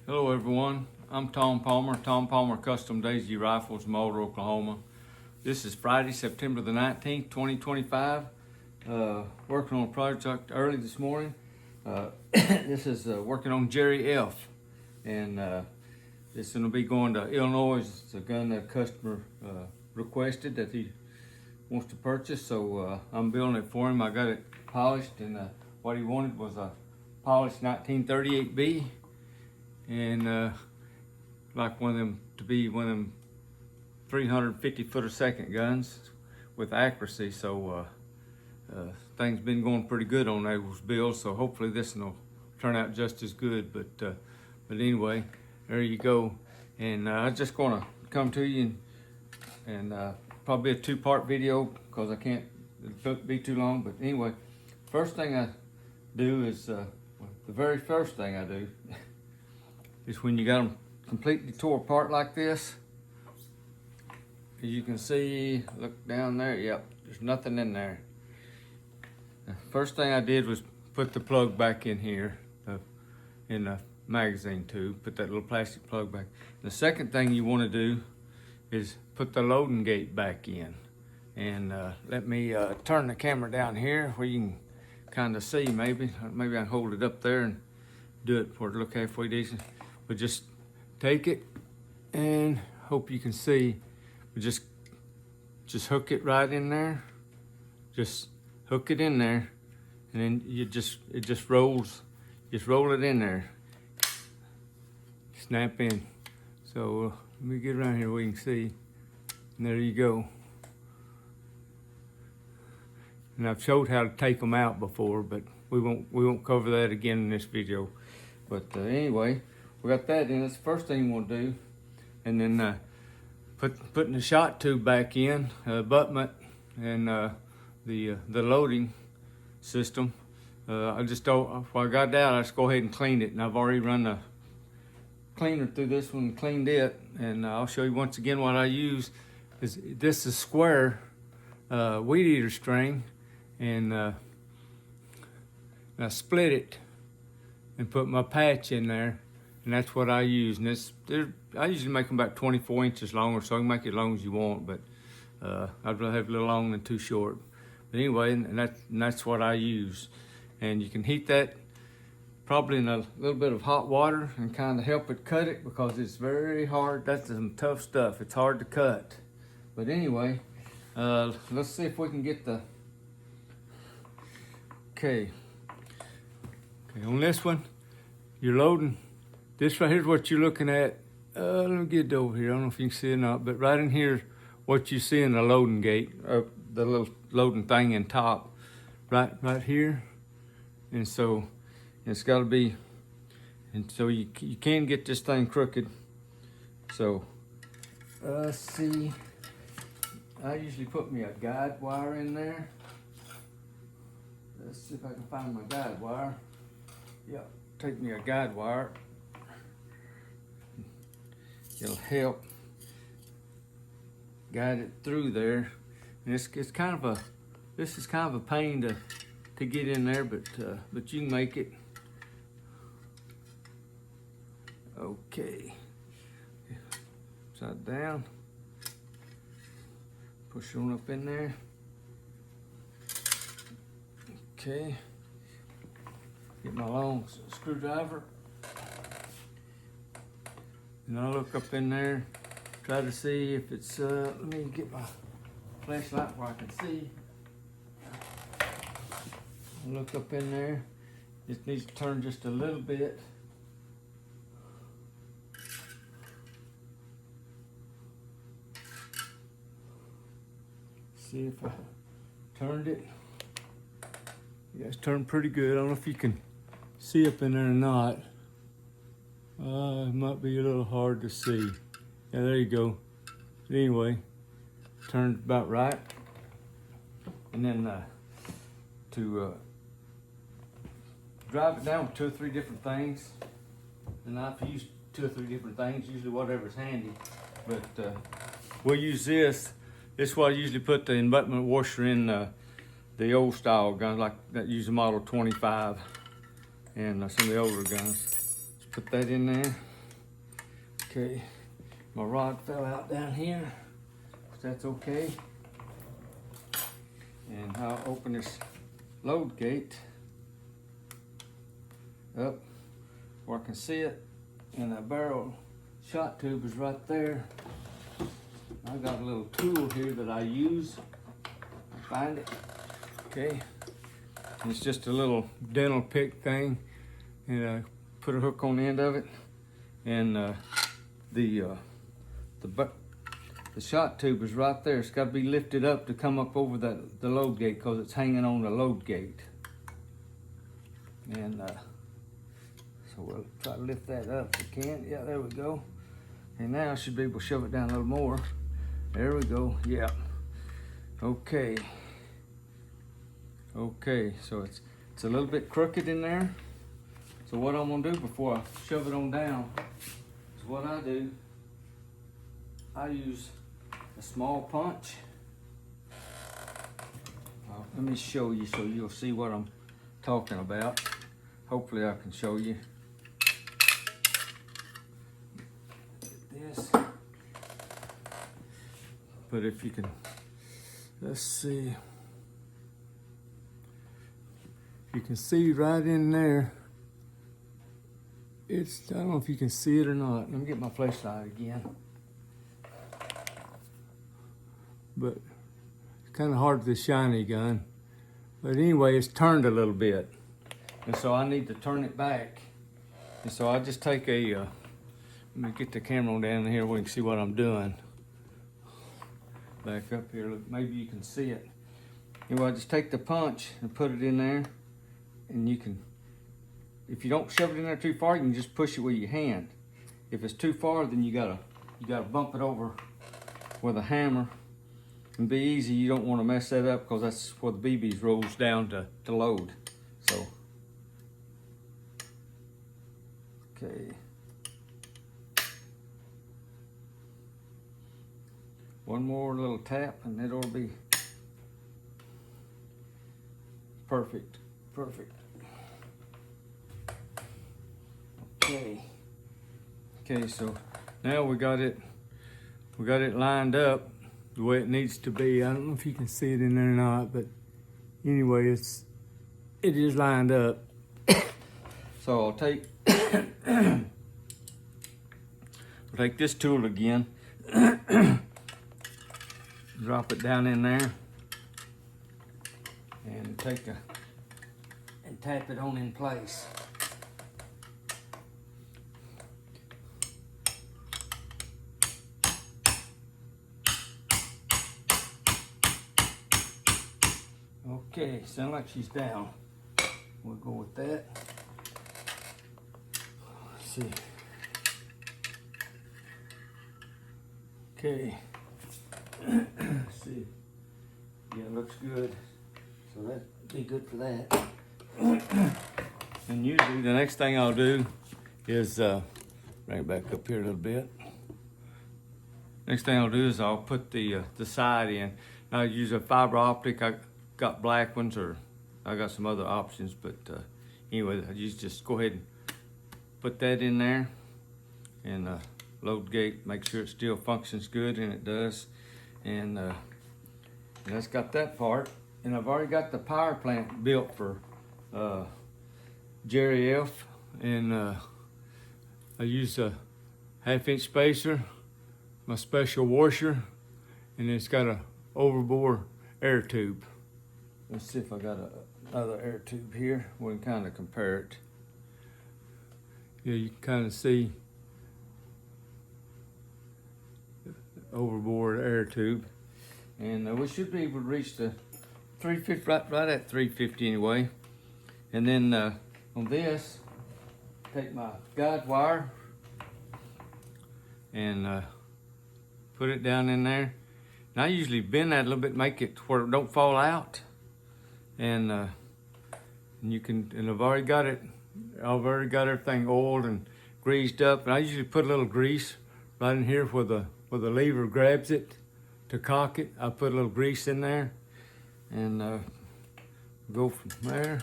Hello everyone, I'm Tom Palmer, Tom Palmer Custom Daisy Rifles, Mulder, Oklahoma. This is Friday, September the 19th, 2025. Working on a project early this morning. This is working on Jerry F. And it's going to be going to Illinois. It's a gun that a customer requested that he wants to purchase. So I'm building it for him. I got it polished, and what he wanted was a polished 1938B. And like one of them to be one of them 350 foot a second guns with accuracy. So things been going pretty good on those builds. So hopefully this one will turn out just as good. But anyway, there you go. And I'm just gonna come to you and probably a two-part video because I can't be too long. But anyway, first thing I do is the very first thing I do is when you got them completely tore apart like this. As you can see, look down there, yep, there's nothing in there. The first thing I did was put the plug back in here, in the magazine tube, put that little plastic plug back. The second thing you wanna do is put the loading gate back in. And let me turn the camera down here where you can kinda see maybe. Maybe I can hold it up there and do it for it to look halfway decent. But just take it and hope you can see. But just hook it right in there. Just hook it in there, and then it just rolls. Just roll it in there. Snap in. So let me get around here where you can see. And there you go. And I've showed how to take them out before, but we won't cover that again in this video. But anyway. We got that in. That's the first thing you want to do. And then putting the shot tube back in, abutment, and the loading system. I just don't, when I got that, I just go ahead and clean it. And I've already run the cleaner through this one and cleaned it. And I'll show you once again what I use. This is square weed eater string. And I split it and put my patch in there. And that's what I use. And I usually make them about 24 inches longer, so you can make it as long as you want, but I'd rather have a little long than too short. But anyway, and that's what I use. And you can heat that probably in a little bit of hot water and kind of help it cut it because it's very hard. That's some tough stuff. It's hard to cut. But anyway, let's see if we can get the, okay, on this one, you're loading. This right here is what you're looking at. Let me get it over here. I don't know if you can see it or not, but right in here, what you see in the loading gate, the little loading thing in top, right here. And so it's got to be, and so you can get this thing crooked. So let's see. I usually put me a guide wire in there. Let's see if I can find my guide wire. Yep, take me a guide wire. It'll help guide it through there. And it's kind of a, this is kind of a pain to get in there, but you can make it. Okay. Upside down. Push it on up in there. Okay. Get my long screwdriver. And I'll look up in there, try to see if it's, let me get my flashlight where I can see. I'll look up in there. It needs to turn just a little bit. See if I turned it. Yeah, it's turned pretty good. I don't know if you can see up in there or not. It might be a little hard to see. Yeah, there you go. But anyway, turned about right. And then to drive it down with 2 or 3 different things. And I've used 2 or 3 different things, usually whatever's handy. But we'll use this. This is what I usually put the embutment washer in the old style guns, like that use the model 25 and some of the older guns. Put that in there. Okay, my rod fell out down here, but that's okay. And I'll open this load gate up where I can see it, and that barrel shot tube is right there. I got a little tool here that I use. Find it. Okay. And it's just a little dental pick thing, and I put a hook on the end of it, and the shot tube is right there. It's got to be lifted up to come up over the load gate because it's hanging on the load gate. And so we'll try to lift that up if we can. Yeah, there we go. And now I should be able to shove it down a little more. There we go. Yeah. Okay. Okay, so it's a little bit crooked in there. So what I'm gonna do before I shove it on down is what I do. I use a small punch. Let me show you so you'll see what I'm talking about. Hopefully I can show you. This. But if you can, let's see. You can see right in there. I don't know if you can see it or not. Let me get my flashlight again. But it's kind of hard with the shiny gun. But anyway, it's turned a little bit. And so I need to turn it back. And so I just take let me get the camera down here where you can see what I'm doing. Back up here, look, maybe you can see it. Anyway, I just take the punch and put it in there. And you can, if you don't shove it in there too far, you can just push it with your hand. If it's too far, then you gotta bump it over with a hammer. And be easy, you don't want to mess that up because that's where the BBs rolls down to load. So, okay. One more little tap and it'll be perfect. Perfect. Okay. Okay, so now we got it lined up the way it needs to be. I don't know if you can see it in there or not, but anyway, it is lined up. So I'll take this tool again, drop it down in there, and tap it on in place. Okay, sound like she's down. We'll go with that. Let's see. Okay. Let's see. Yeah, it looks good. So that'd be good for that. And usually the next thing I'll do is bring it back up here a little bit. Next thing I'll do is I'll put the side in. I use a fiber optic. I got black ones, or I got some other options, but anyway, I just go ahead and put that in there, and load gate, make sure it still functions good, and it does. And that's got that part. And I've already got the power plant built for Jerry F. And I use a 1/2-inch spacer, my special washer, and it's got a overbore air tube. Let's see if I got another air tube here. We can kind of compare it. Yeah, you can kind of see the overbore air tube. And we should be able to reach the 350, right at 350 anyway. And then on this, take my guide wire and put it down in there. And I usually bend that a little bit, make it where it don't fall out. And you can, and I've already got everything oiled and greased up. And I usually put a little grease right in here where the lever grabs it to cock it. I put a little grease in there, and go from there.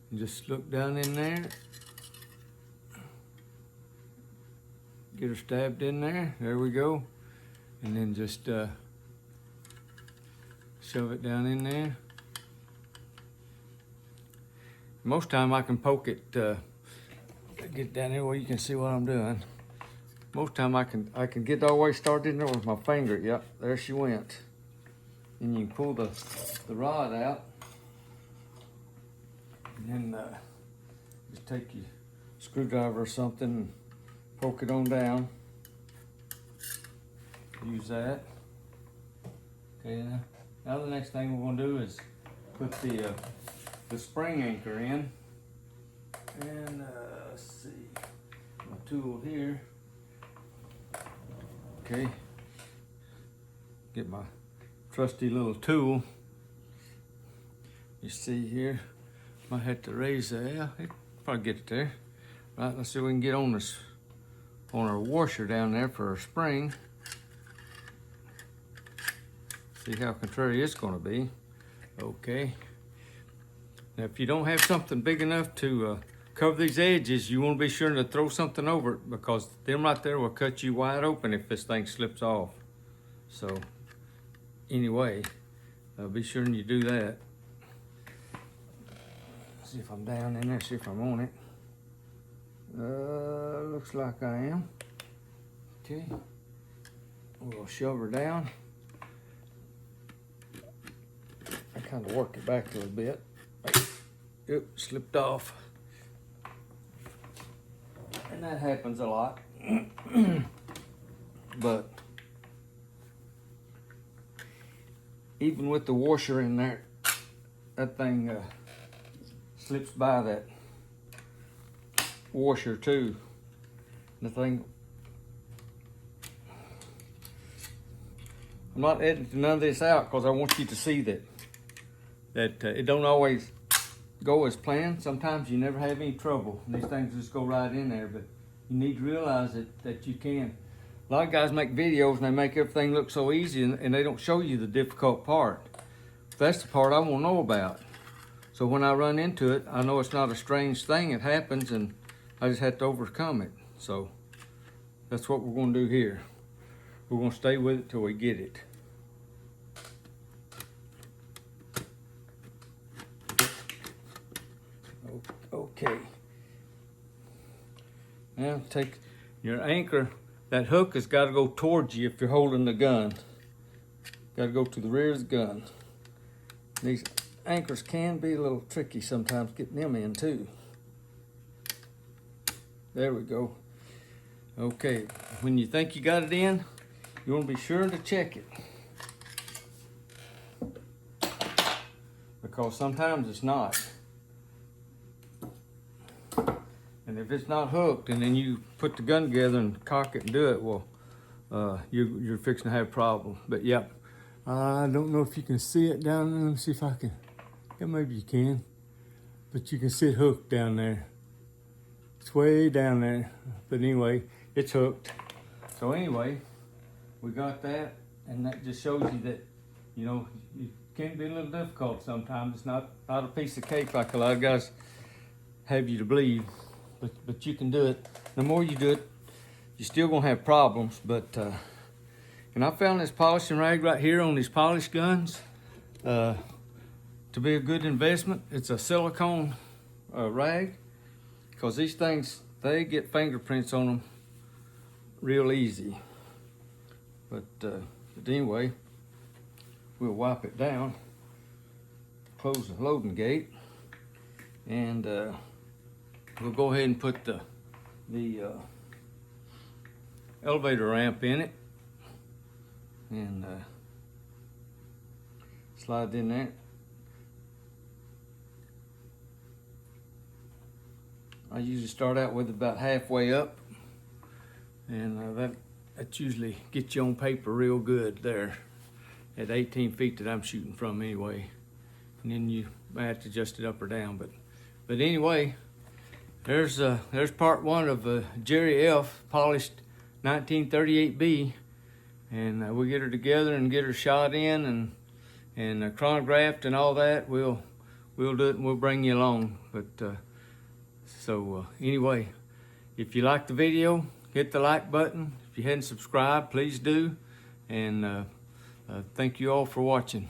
And just look down in there. Get her stabbed in there. There we go. And then just shove it down in there. Most time I can poke it, get down there where you can see what I'm doing. Most time I can get all the way started in there with my finger. Yep, there she went. And you can pull the rod out. And then just take your screwdriver or something and poke it on down. Use that. Okay, now the next thing we're gonna do is put the spring anchor in. And let's see, my tool here. Okay, get my trusty little tool. You see here, might have to raise that. Yeah, it probably get it there. Right, let's see if we can get on this, on our washer down there for our spring. See how contrary it's gonna be. Okay. Now if you don't have something big enough to cover these edges, you want to be sure to throw something over it, because them right there will cut you wide open if this thing slips off. So anyway, be sure you do that. See if I'm down in there, see if I'm on it. Looks like I am. Okay, we'll shove her down. I kind of work it back a little bit. Oop, slipped off. And that happens a lot. But even with the washer in there, that thing slips by that washer too. The thing, I'm not editing none of this out because I want you to see that it don't always go as planned. Sometimes you never have any trouble. These things just go right in there, but you need to realize that you can. A lot of guys make videos and they make everything look so easy, and they don't show you the difficult part. That's the part I want to know about. So when I run into it, I know it's not a strange thing. It happens, and I just have to overcome it. So that's what we're going to do here. We're going to stay with it till we get it. Okay. Now take your anchor. That hook has got to go towards you if you're holding the gun. Got to go to the rear of the gun. These anchors can be a little tricky sometimes getting them in too. There we go. Okay, when you think you got it in, you want to be sure to check it. Because sometimes it's not. And if it's not hooked and then you put the gun together and cock it and do it, well, you're fixing to have a problem. But yep, I don't know if you can see it down there. Let me see if I can. Yeah, maybe you can. But you can see it hooked down there. It's way down there. But anyway, it's hooked. So anyway, we got that. And that just shows you that, you know, it can be a little difficult sometimes. It's not a piece of cake like a lot of guys have you to believe. But you can do it. The more you do it, you're still gonna have problems. But and I found this polishing rag right here on these polished guns to be a good investment. It's a silicone rag, because these things, they get fingerprints on them real easy. But anyway, we'll wipe it down, close the loading gate, and we'll go ahead and put the elevator ramp in it, and slide in there. I usually start out with about halfway up, and that usually gets you on paper real good there at 18 feet that I'm shooting from anyway. And then you might have to adjust it up or down, but anyway. There's part one of Jerry F. polished 1938B, and we'll get her together and get her shot in and chronographed and all that. We'll we'll do it and we'll bring you along. But anyway, if you like the video, hit the like button. If you hadn't subscribed, please do. And thank you all for watching.